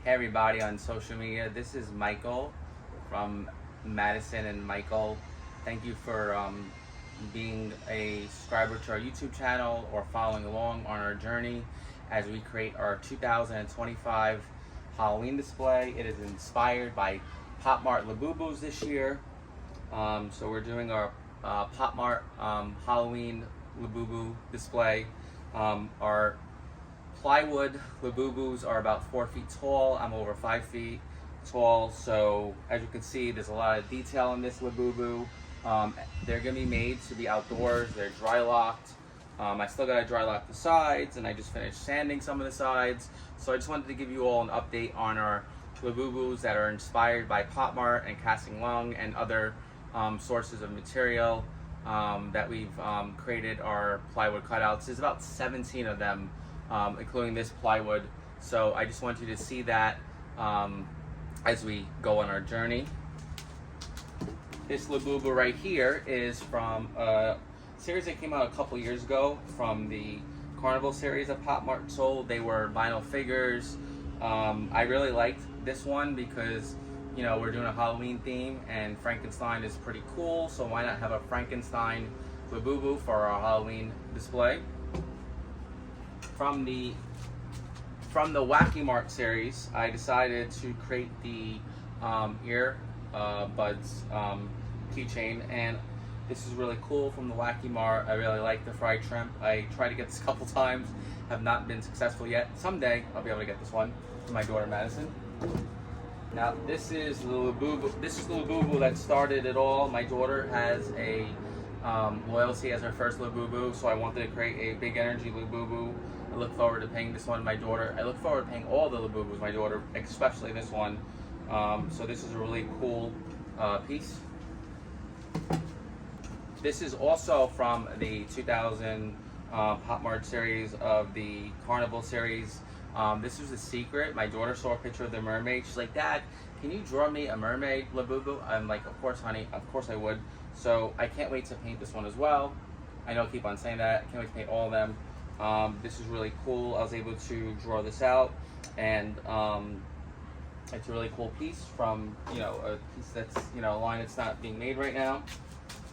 Hey everybody on social media, this is Michael from Madison and Michael. Thank you for being a subscriber to our YouTube channel or following along on our journey as we create our 2025 Halloween display. It is inspired by Popmart Labubus this year. So we're doing our Popmart Halloween Labubu display. Our plywood Labubus are about 4 feet tall. I'm over 5 feet tall. So as you can see, there's a lot of detail in this Labubu. They're gonna be made to be outdoors. They're dry locked. I still gotta dry lock the sides, and I just finished sanding some of the sides. So I just wanted to give you all an update on our Labubus that are inspired by Popmart and Kasing and other sources of material that we've created our plywood cutouts. There's about 17 of them, including this plywood. So I just want you to see that as we go on our journey. This Labubu right here is from a series that came out a couple years ago from the Carnival series that Popmart sold. They were vinyl figures. I really liked this one because, you know, we're doing a Halloween theme and Frankenstein is pretty cool, so why not have a Frankenstein Labubu for our Halloween display. From the Wacky Mart series, I decided to create the ear buds keychain, and this is really cool from the Wacky Mart. I really like the fried shrimp. I tried to get this a couple times, have not been successful yet. Someday I'll be able to get this one for my daughter Madison. Now this is the Labubu. This is the Labubu that started it all. My daughter has a loyalty as her first Labubu, so I wanted to create a big energy Labubu. I look forward to paying this one to my daughter. I look forward to paying all the Labubus my daughter, especially this one. So this is a really cool piece. This is also from the 2000 Popmart series of the Carnival series. This was a secret. My daughter saw a picture of the mermaid. She's like, "Dad, can you draw me a mermaid Labubu?" I'm like, "Of course, honey. Of course I would." So I can't wait to paint this one as well. I know I keep on saying that. I can't wait to paint all of them. This is really cool. I was able to draw this out, and it's a really cool piece from, you know, a piece that's, you know, a line that's not being made right now.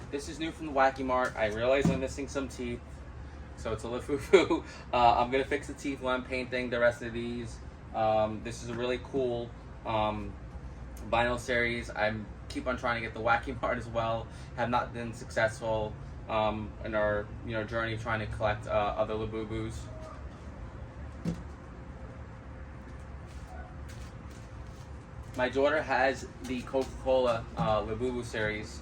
This is new from the Wacky Mart. I realize I'm missing some teeth, so it's a Labubu. I'm gonna fix the teeth when I'm painting the rest of these. This is a really cool vinyl series. I keep on trying to get the Wacky Mart as well. Have not been successful in our, you know, journey trying to collect other Labubus. My daughter has the Coca-Cola Labubu series,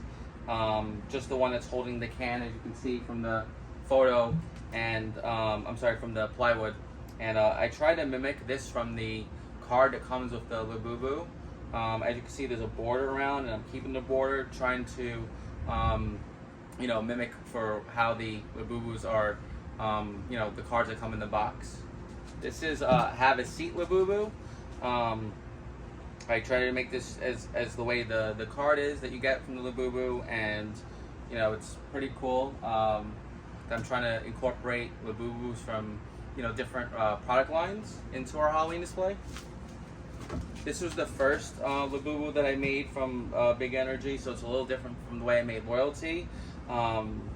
just the one that's holding the can, as you can see from the photo, and I'm sorry, from the plywood. And I tried to mimic this from the card that comes with the Labubu. As you can see, there's a border around, and I'm keeping the border, trying to, you know, mimic for how the Labubus are, you know, the cards that come in the box. This is Have a Seat Labubu. I try to make this as the way the card is that you get from the Labubu, and, you know, it's pretty cool. I'm trying to incorporate Labubus from, you know, different product lines into our Halloween display. This was the first Labubu that I made from Big Energy, so it's a little different from the way I made Loyalty.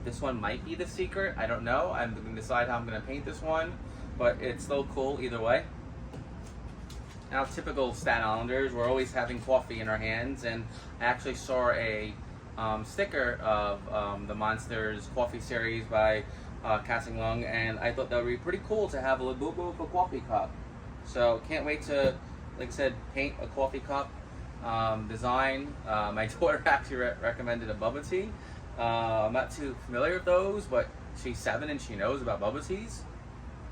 This one might be the secret. I don't know. I'm going to decide how I'm going to paint this one, but it's still cool either way. Now, typical Staten Islanders, we're always having coffee in our hands, and I actually saw a sticker of the Monsters coffee series by Kasing, and I thought that would be pretty cool to have a Labubu with a coffee cup. So can't wait to, like I said, paint a coffee cup design. My daughter actually recommended a bubble tea. I'm not too familiar with those, but she's 7 and she knows about bubble teas.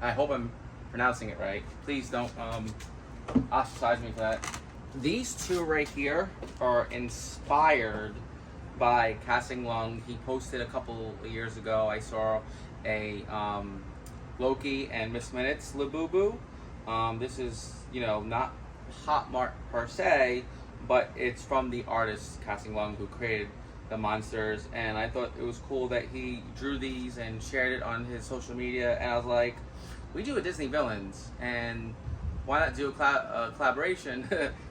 I hope I'm pronouncing it right. Please don't ostracize me for that. These two right here are inspired by Kasing. He posted a couple of years ago. I saw a Loki and Miss Minutes Labubu. This is, you know, not Popmart per se, but it's from the artist Kasing who created the monsters, and I thought it was cool that he drew these and shared it on his social media. And I was like, we do a Disney villains, and why not do a collaboration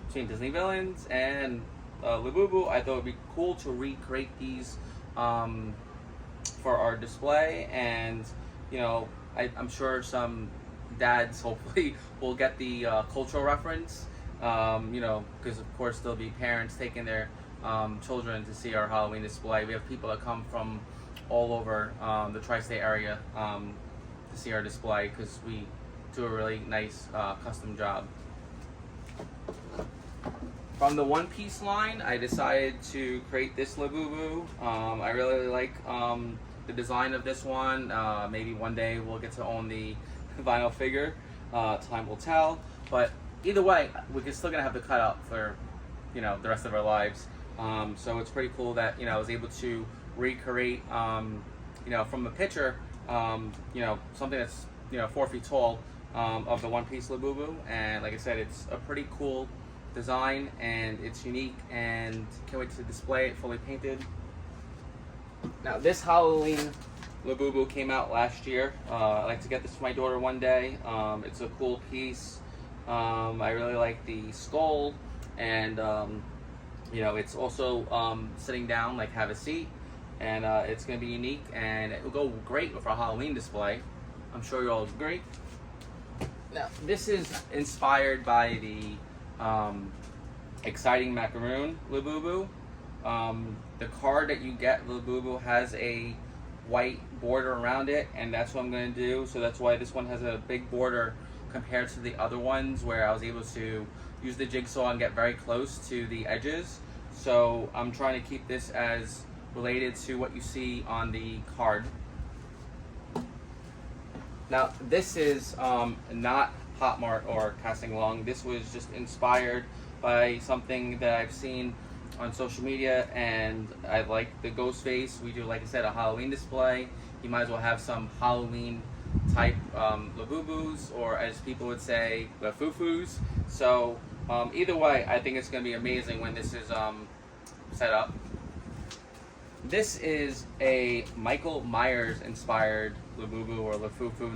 between Disney villains and Labubu? I thought it would be cool to recreate these for our display, and you know, I'm sure some dads hopefully will get the cultural reference. You know, because of course there'll be parents taking their children to see our Halloween display. We have people that come from all over the tri-state area to see our display because we do a really nice custom job. From the one piece line, I decided to create this Labubu. I really like the design of this one. Maybe one day we'll get to own the vinyl figure. Time will tell. But either way, we're still gonna have the cutout for, you know, the rest of our lives. So it's pretty cool that, you know, I was able to recreate, you know, from a picture, you know, something that's, you know, 4 feet tall of the one piece Labubu. And like I said, it's a pretty cool design and it's unique, and can't wait to display it fully painted. Now this Halloween Labubu came out last year. I'd like to get this for my daughter one day. It's a cool piece. I really like the skull, and you know, it's also sitting down, like have a seat, and it's going to be unique, and it will go great with our Halloween display. I'm sure you all agree. Now this is inspired by the Exciting Macaroon Labubu. The card that you get, Labubu, has a white border around it, and that's what I'm going to do. So that's why this one has a big border compared to the other ones where I was able to use the jigsaw and get very close to the edges. So I'm trying to keep this as related to what you see on the card. Now this is not Popmart or Kasing. This was just inspired by something that I've seen on social media, and I like the ghost face. We do, like I said, a Halloween display. You might as well have some Halloween type Labubus, or as people would say, Lafufus. So either way, I think it's going to be amazing when this is set up. This is a Michael Myers inspired Labubu or Lafufu.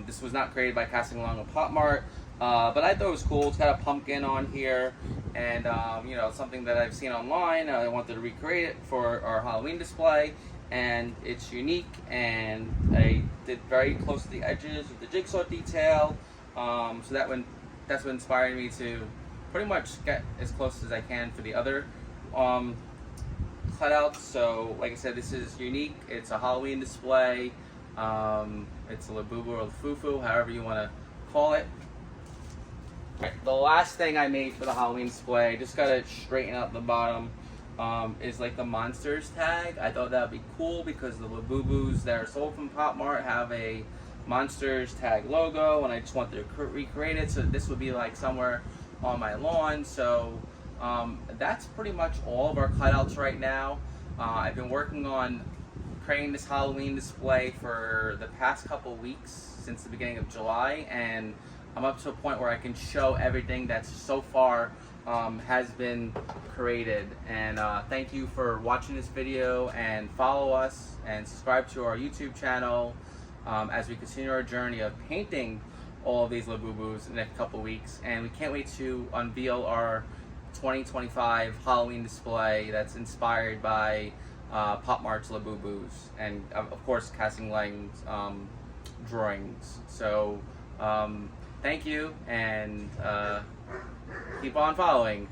This was not created by Kasing or Popmart, but I thought it was cool. It's got a pumpkin on here, and you know, something that I've seen online. I wanted to recreate it for our Halloween display, and it's unique. And I did very close to the edges with the jigsaw detail, so that's what inspired me to pretty much get as close as I can for the other cutouts. So like I said, this is unique. It's a Halloween display. It's a Labubu or Lafufu, however you want to call it. Right, the last thing I made for the Halloween display, just gotta straighten out the bottom, is like the monsters tag. I thought that would be cool because the Labubus that are sold from Popmart have a monsters tag logo, and I just wanted to recreate it so this would be like somewhere on my lawn. So that's pretty much all of our cutouts right now. I've been working on creating this Halloween display for the past couple weeks, since the beginning of July, and I'm up to a point where I can show everything that's so far has been created. And thank you for watching this video, and follow us and subscribe to our YouTube channel as we continue our journey of painting all of these Labubus in the next couple weeks. And we can't wait to unveil our 2025 Halloween display that's inspired by Popmart's Labubus, and of course Kasing Lang's drawings. So thank you, and keep on following.